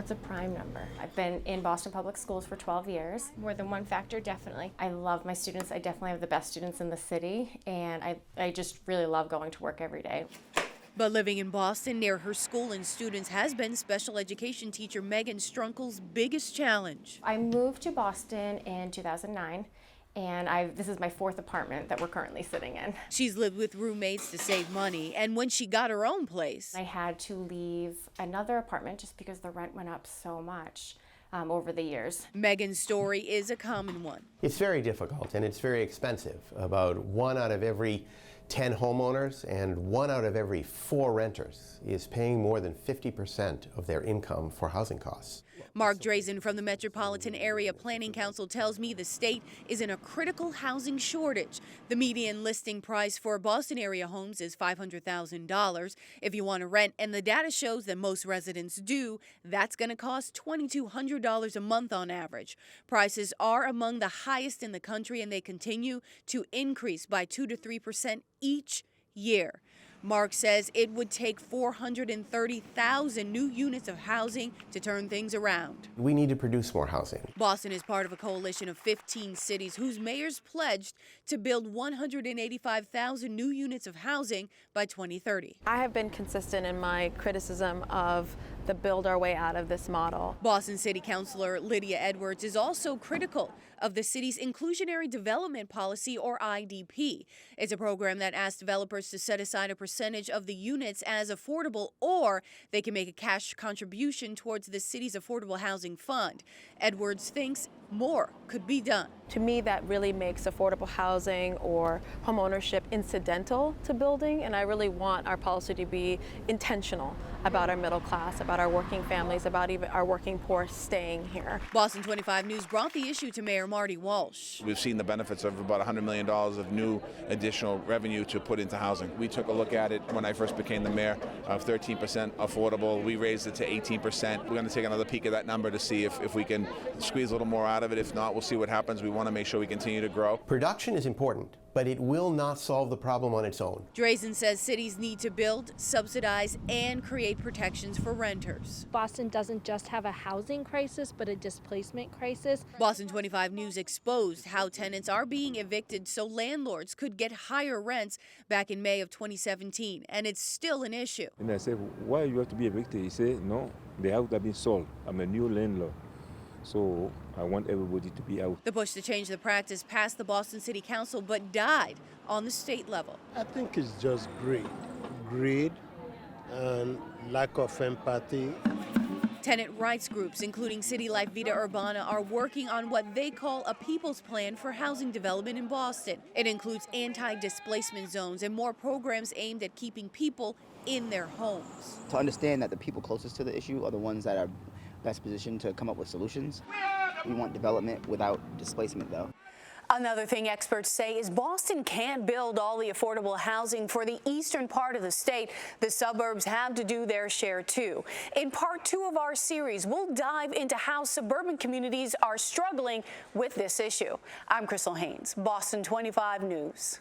What's a prime number? I've been in Boston Public Schools for 12 years. More than one factor, definitely. I love my students. I definitely have the best students in the city, and I just really love going to work every day. But living in Boston near her school and students has been special education teacher Megan Strunkel's biggest challenge. I moved to Boston in 2009. And this is my 4th apartment that we're currently sitting in. She's lived with roommates to save money, and when she got her own place, I had to leave another apartment just because the rent went up so much over the years. Megan's story is a common one. It's very difficult and it's very expensive. About 1 out of every 10 homeowners and 1 out of every 4 renters is paying more than 50% of their income for housing costs. Mark Drazen from the Metropolitan Area Planning Council tells me the state is in a critical housing shortage. The median listing price for Boston area homes is $500,000. If you want to rent, and the data shows that most residents do, that's going to cost $2,200 a month on average. Prices are among the highest in the country, and they continue to increase by 2 to 3% each year. Mark says it would take 430,000 new units of housing to turn things around. We need to produce more housing. Boston is part of a coalition of 15 cities whose mayors pledged to build 185,000 new units of housing by 2030. I have been consistent in my criticism of the build our way out of this model. Boston City Councilor Lydia Edwards is also critical of the city's Inclusionary Development Policy, or IDP. It's a program that asks developers to set aside a percentage of the units as affordable, or they can make a cash contribution towards the city's affordable housing fund. Edwards thinks more could be done. To me, that really makes affordable housing or home ownership incidental to building, and I really want our policy to be intentional about our middle class, about our working families, about even our working poor staying here. Boston 25 News brought the issue to Mayor Marty Walsh. We've seen the benefits of about $100 million of new additional revenue to put into housing. We took a look at it when I first became the mayor of 13% affordable. We raised it to 18%. We're going to take another peek at that number to see if we can squeeze a little more out of it. If not, we'll see what happens. We want to make sure we continue to grow. Production is important, but it will not solve the problem on its own. Drazen says cities need to build, subsidize, and create protections for renters. Boston doesn't just have a housing crisis, but a displacement crisis. Boston 25 News exposed how tenants are being evicted so landlords could get higher rents back in May of 2017, and it's still an issue. And I said, why you have to be evicted? He said, no, the house has been sold. I'm a new landlord. So I want everybody to be out. The push to change the practice passed the Boston City Council but died on the state level. I think it's just greed and lack of empathy. Tenant rights groups, including City Life Vita Urbana, are working on what they call a people's plan for housing development in Boston. It includes anti-displacement zones and more programs aimed at keeping people in their homes. To understand that the people closest to the issue are the ones that are best positioned to come up with solutions. We want development without displacement, though. Another thing experts say is Boston can't build all the affordable housing for the eastern part of the state. The suburbs have to do their share, too. In part 2 of our series, we'll dive into how suburban communities are struggling with this issue. I'm Crystal Haynes, Boston 25 News.